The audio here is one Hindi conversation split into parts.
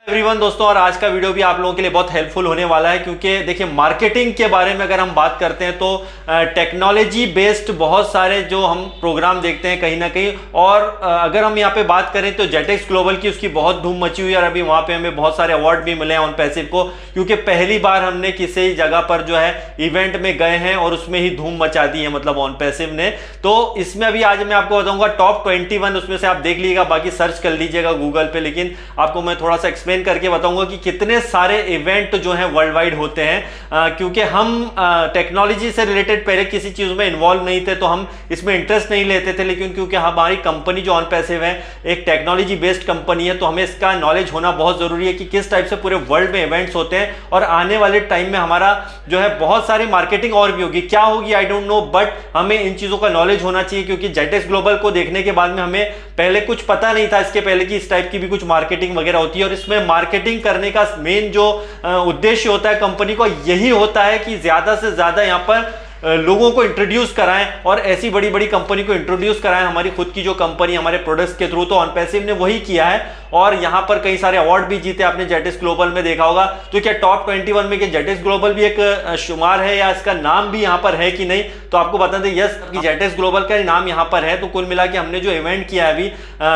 एवरीवन दोस्तों, और आज का वीडियो भी आप लोगों के लिए बहुत हेल्पफुल होने वाला है क्योंकि देखिए मार्केटिंग के बारे में अगर हम बात करते हैं तो टेक्नोलॉजी बेस्ड बहुत सारे जो हम प्रोग्राम देखते हैं कहीं ना कहीं। और अगर हम यहाँ पे बात करें तो जेटेक्स ग्लोबल की उसकी बहुत धूम मची हुई है और अभी वहाँ पे हमें बहुत सारे अवार्ड भी मिले हैं ऑन पैसिव को, क्योंकि पहली बार हमने किसी जगह पर जो है इवेंट में गए हैं और उसमें ही धूम मचा दी है, मतलब ऑन पैसिव ने। तो इसमें अभी आज मैं आपको बताऊंगा टॉप 21, उसमें से आप देख लीजिएगा, बाकी सर्च कर लीजिएगा गूगल पे, लेकिन आपको मैं थोड़ा सा एक्सप्लेन करके बताऊंगा कि कितने सारे इवेंट जो हैं वर्ल्ड वाइड होते हैं। क्योंकि हम टेक्नोलॉजी से रिलेटेड पहले किसी चीज में इन्वॉल्व नहीं थे तो हम इसमें इंटरेस्ट नहीं लेते थे, लेकिन क्योंकि हमारी कंपनी जो ऑन पैसिव है एक टेक्नोलॉजी बेस्ड कंपनी है तो हमें इसका नॉलेज होना बहुत जरूरी है कि किस टाइप से पूरे वर्ल्ड में इवेंट्स होते हैं। और आने वाले टाइम में हमारा जो है बहुत सारी मार्केटिंग और भी होगी, क्या होगी आई डोंट नो, बट हमें इन चीजों का नॉलेज होना चाहिए। क्योंकि जेटेक्स ग्लोबल को देखने के बाद में हमें पहले कुछ पता नहीं था इसके पहले कि इस टाइप की भी कुछ मार्केटिंग वगैरह होती है। और इसमें मार्केटिंग करने का मेन जो उद्देश्य होता है कंपनी को, यही होता है कि ज्यादा से ज्यादा यहां पर लोगों को इंट्रोड्यूस कराएं और ऐसी बड़ी बड़ी कंपनी को इंट्रोड्यूस कराएं हमारी खुद की जो कंपनी हमारे प्रोडक्ट्स के थ्रू। तो ऑन पैसिव ने वही किया है और यहां पर कई सारे अवार्ड भी जीते, आपने जेटेक्स ग्लोबल में देखा होगा। तो क्या टॉप 21 में जेटेक्स ग्लोबल भी एक शुमार है या इसका नाम भी यहां पर है कि नहीं, तो आपको बता दें यस कि जेटेक्स ग्लोबल का नाम यहां पर है। तो कुल मिला के हमने जो इवेंट किया है अभी,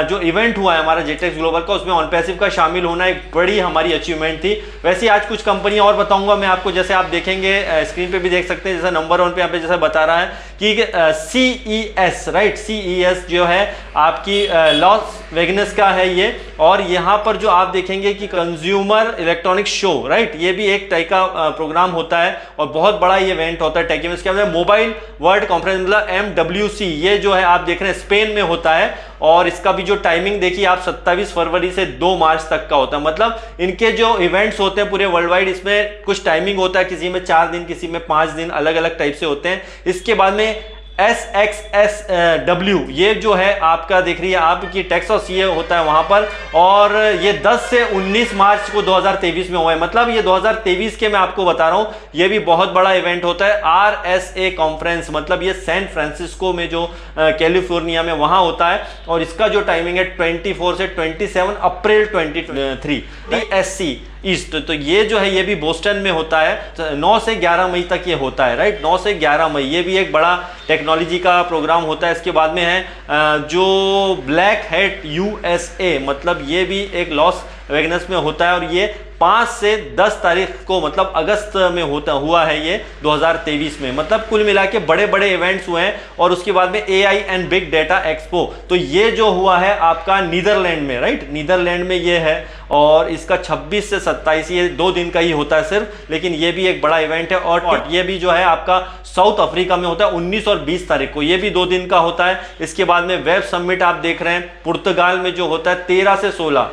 जो इवेंट हुआ है हमारा जेटेक्स ग्लोबल का, उसमें ऑन पैसिव का शामिल होना एक बड़ी हमारी अचीवमेंट थी। वैसे आज कुछ कंपनियां और बताऊंगा मैं आपको, जैसे आप देखेंगे स्क्रीन पे भी देख सकते हैं, जैसे नंबर 1 पे यहाँ पे जैसे बता रहा है कि CES, राइट, CES जो है आपकी लॉस वेगनस का है ये। और यहां पर जो आप देखेंगे कि कंज्यूमर इलेक्ट्रॉनिक्स शो, राइट, ये भी एक टाइप का प्रोग्राम होता है और बहुत बड़ा ये इवेंट होता है टेक इवेंट्स के अंदर। मोबाइल वर्ल्ड कॉन्फ्रेंस मतलब MWC, ये जो है आप देख रहे हैं स्पेन में होता है और इसका भी जो टाइमिंग देखिए आप 27 फरवरी से 2 मार्च तक का होता है। मतलब इनके जो इवेंट्स होते हैं पूरे वर्ल्ड वाइड, इसमें कुछ टाइमिंग होता है, किसी में 4 दिन, किसी में 5 दिन, अलग अलग टाइप से होते हैं। इसके बाद में SXSW, ये जो है आपका देख रही है आपकी टेक्सास ये होता है वहां पर, और ये 10 से 19 मार्च को 2023 में हुआ है। मतलब ये 2023 के मैं आपको बता रहा हूं, ये भी बहुत बड़ा इवेंट होता है। RSA कॉन्फ्रेंस, मतलब ये सैन फ्रांसिस्को में जो कैलिफोर्निया में वहां होता है और इसका जो टाइमिंग है 24 से 27 अप्रैल 2023। DSC ईस्ट, तो ये जो है ये भी बोस्टन में होता है, 9 से 11 मई तक ये होता है, राइट, 9 से 11 मई, ये भी एक बड़ा टेक्नोलॉजी का प्रोग्राम होता है। इसके बाद में है जो ब्लैक हैट USA, मतलब ये भी एक लॉस वेगनस में होता है और ये 5 से 10 तारीख को, मतलब अगस्त में हुआ है ये 2023 में। मतलब कुल मिला के बड़े बड़े इवेंट्स हुए हैं। और उसके बाद में AI and big data expo, तो ये जो हुआ है आपका नीदरलैंड में, राइट, नीदरलैंड में ये है और इसका 26 से 27, ये 2 दिन का ही होता है सिर्फ, लेकिन ये भी एक बड़ा इवेंट है। और ये भी जो है आपका साउथ अफ्रीका में होता है 19 और 20 तारीख को, ये भी 2 दिन का होता है। इसके बाद में वेब समिट आप देख रहे हैं पुर्तगाल में जो होता है 13 से 16,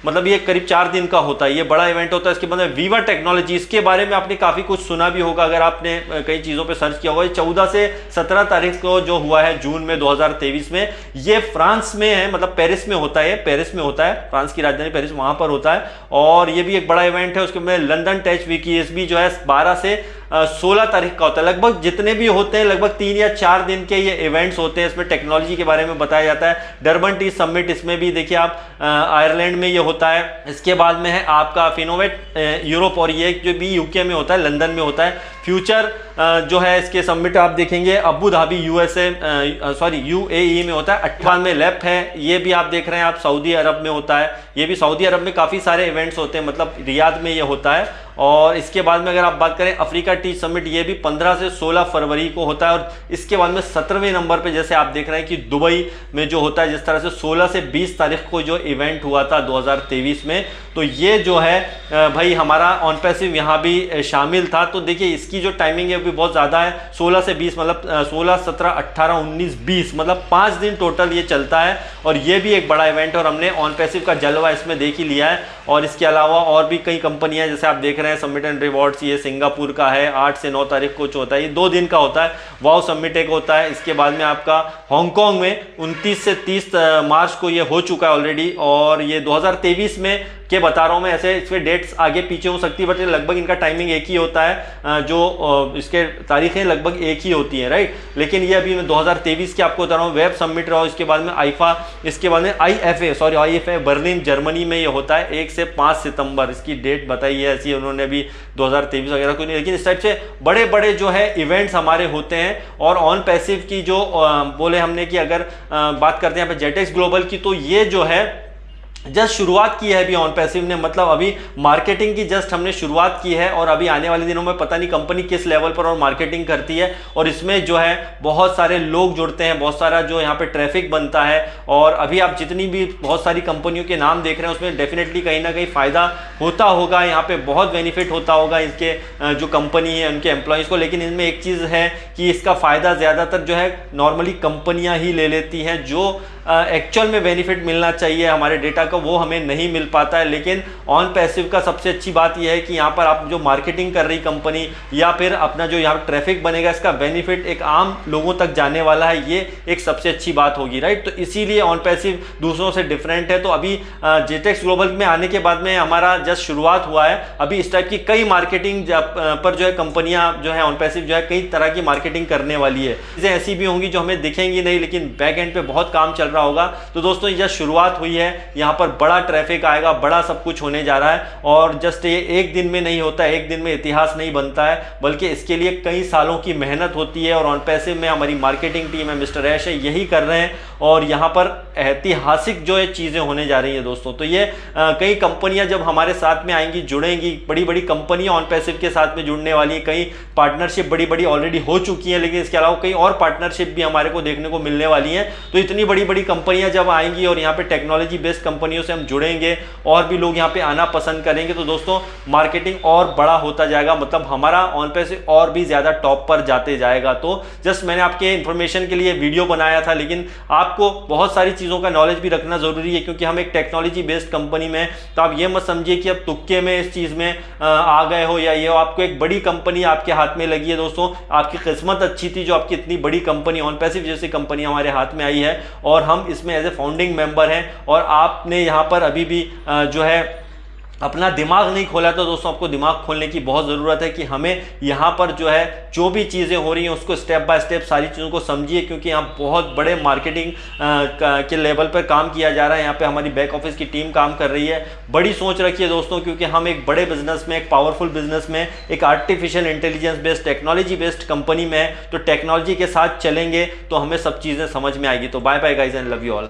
मतलब ये करीब 4 दिन का होता है, ये बड़ा इवेंट होता है। इसके बाद में वीवा टेक्नोलॉजी, इसके बारे में आपने काफी कुछ सुना भी होगा अगर आपने कई चीजों पे सर्च किया होगा। 14 से 17 तारीख को जो हुआ है जून में 2023 में, ये फ्रांस में है, मतलब पेरिस में होता है, पेरिस में होता है, फ्रांस की राजधानी पेरिस, वहां पर होता है और ये भी एक बड़ा इवेंट है। उसके बाद लंदन टेक वीक भी जो है 12 से 16 तारीख का होता है। लगभग जितने भी होते हैं लगभग 3 या 4 दिन के ये इवेंट्स होते हैं, इसमें टेक्नोलॉजी के बारे में बताया जाता है। डरबन टी समिट, इसमें भी देखिए आप आयरलैंड में ये होता है। इसके बाद में है आपका फिनोवेट यूरोप, और ये जो भी UK में होता है, लंदन में होता है। फ्यूचर जो है इसके समिट आप देखेंगे अबू धाबी UAE में होता है। 58 में लैप है, ये भी आप देख रहे हैं आप सऊदी अरब में होता है। ये भी सऊदी अरब में काफ़ी सारे इवेंट्स होते हैं, मतलब रियाद में ये होता है। और इसके बाद में अगर आप बात करें अफ्रीका टी समिट, ये भी 15 से 16 फरवरी को होता है। और इसके बाद में 17वें नंबर पे जैसे आप देख रहे हैं कि दुबई में जो होता है, जिस तरह से 16 से 20 तारीख को जो इवेंट हुआ था 2023 में, तो ये जो है भाई हमारा ऑन पैसिव यहाँ भी शामिल था। तो देखिए इसकी जो टाइमिंग है वो भी बहुत ज़्यादा है, 16 से 20, मतलब 16, 17, 18, 19, 20, मतलब 5 दिन टोटल ये चलता है। और ये भी एक बड़ा इवेंट है और हमने ऑन पैसिव का जलवा इसमें देख ही लिया है। और इसके अलावा और भी कई कंपनियां जैसे आप देख रहे हैं समिट एंड रिवॉर्ड्स, ये सिंगापुर का है, 8 से 9 तारीख को जो होता है, ये 2 दिन का होता है। वाओ समिट एक होता है। इसके बाद में आपका हांगकांग में 29 से 30 मार्च को ये हो चुका है ऑलरेडी, और ये 2023 में के बता रहा हूँ मैं, ऐसे इसमें डेट्स आगे पीछे हो सकती है बट लगभग इनका टाइमिंग एक ही होता है, जो इसके तारीखें लगभग एक ही होती हैं, राइट। लेकिन ये अभी मैं 2023 की आपको बता रहा हूँ। वेब समिट रहा हूँ, इसके बाद में आईफा, इसके बाद में IFA बर्लिन जर्मनी में ये होता है 1 से 5 सितंबर, इसकी डेट बताई है ऐसी उन्होंने अभी 2023 वगैरह को नहीं। लेकिन इस टाइप से बड़े बड़े जो है इवेंट्स हमारे होते हैं। और ऑन पैसिव की जो बोले हमने कि अगर बात करते हैं यहाँ पे जेटेक्स ग्लोबल की, तो ये जो है जस्ट शुरुआत की है अभी ऑन पैसिव ने, मतलब अभी मार्केटिंग की जस्ट हमने शुरुआत की है। और अभी आने वाले दिनों में पता नहीं कंपनी किस लेवल पर और मार्केटिंग करती है, और इसमें जो है बहुत सारे लोग जुड़ते हैं, बहुत सारा जो यहाँ पे ट्रैफिक बनता है। और अभी आप जितनी भी बहुत सारी कंपनियों के नाम देख रहे हैं उसमें डेफिनेटली कहीं ना कहीं फ़ायदा होता होगा, यहाँ पे बहुत बेनिफिट होता होगा इसके जो कंपनी है उनके एम्प्लॉयज़ को। लेकिन इनमें एक चीज़ है कि इसका फ़ायदा ज़्यादातर जो है नॉर्मली कंपनियाँ ही ले लेती हैं, जो एक्चुअल में बेनिफिट मिलना चाहिए हमारे डेटा का वो हमें नहीं मिल पाता है। लेकिन ऑन पैसिव का सबसे अच्छी बात यह है कि यहाँ पर आप जो मार्केटिंग कर रही कंपनी या फिर अपना जो यहाँ ट्रैफिक बनेगा, इसका बेनिफिट एक आम लोगों तक जाने वाला है, ये एक सबसे अच्छी बात होगी, राइट। तो इसीलिए ऑन पैसिव दूसरों से डिफरेंट है। तो अभी जेटेक्स ग्लोबल में आने के बाद में हमारा जस्ट शुरुआत हुआ है। अभी इस टाइप की कई मार्केटिंग पर जो है कंपनियां जो है ऑन पैसिव जो है कई तरह की मार्केटिंग करने वाली है। चीज़ें ऐसी भी होंगी जो हमें दिखेंगी नहीं, लेकिन बैक एंड पे बहुत काम चल रहा होगा। तो दोस्तों ये जस्ट शुरुआत हुई है, यहाँ पर बड़ा ट्रैफिक आएगा, बड़ा सब कुछ होने जा रहा है। और जस्ट ये एक दिन में नहीं होता है, एक दिन में इतिहास नहीं बनता है, बल्कि इसके लिए कई सालों की मेहनत होती है। और ऑन पैसिव में हमारी मार्केटिंग टीम है, मिस्टर ऐश है, यही कर रहे हैं। और यहाँ पर ऐतिहासिक जो है चीज़ें होने जा रही है दोस्तों। तो ये कई कंपनियां जब हमारे साथ में आएंगी, जुड़ेंगी, बड़ी बड़ी कंपनियां ऑन पैसिव के साथ में जुड़ने वाली है। कई पार्टनरशिप बड़ी बड़ी ऑलरेडी हो चुकी हैं, लेकिन इसके अलावा कई और पार्टनरशिप भी हमारे को देखने को मिलने वाली हैं। तो इतनी बड़ी बड़ी कंपनियां जब आएंगी और यहाँ पे टेक्नोलॉजी बेस्ड कंपनियों से हम जुड़ेंगे और भी लोग यहाँ पे आना पसंद करेंगे, तो दोस्तों मार्केटिंग और बड़ा होता जाएगा, मतलब हमारा ऑन पैसिव और भी ज़्यादा टॉप पर जाते जाएगा। तो जस्ट मैंने आपके इन्फॉर्मेशन के लिए वीडियो बनाया था, लेकिन आपको बहुत सारी चीज़ों का नॉलेज भी रखना ज़रूरी है, क्योंकि हम एक टेक्नोलॉजी बेस्ड कंपनी में। तो आप ये मत समझिए कि अब तुक्के में इस चीज़ में आ गए हो या ये हो। आपको एक बड़ी कंपनी आपके हाथ में लगी है दोस्तों, आपकी किस्मत अच्छी थी जो आपकी इतनी बड़ी कंपनी ऑन पैसिव जैसी कंपनी हमारे हाथ में आई है, और हम इसमें एज ए फाउंडिंग मेंबर हैं। और आपने यहाँ पर अभी भी जो है अपना दिमाग नहीं खोला, तो दोस्तों आपको दिमाग खोलने की बहुत ज़रूरत है कि हमें यहाँ पर जो है जो भी चीज़ें हो रही हैं उसको स्टेप बाय स्टेप सारी चीज़ों को समझिए, क्योंकि यहाँ बहुत बड़े मार्केटिंग के लेवल पर काम किया जा रहा है। यहाँ पे हमारी बैक ऑफिस की टीम काम कर रही है। बड़ी सोच रखिए दोस्तों, क्योंकि हम एक बड़े बिजनेस में, एक पावरफुल बिजनेस में, एक artificial intelligence based technology based company में है। तो टेक्नोलॉजी के साथ चलेंगे तो हमें सब चीज़ें समझ में आएगी। तो bye bye guys and love you all.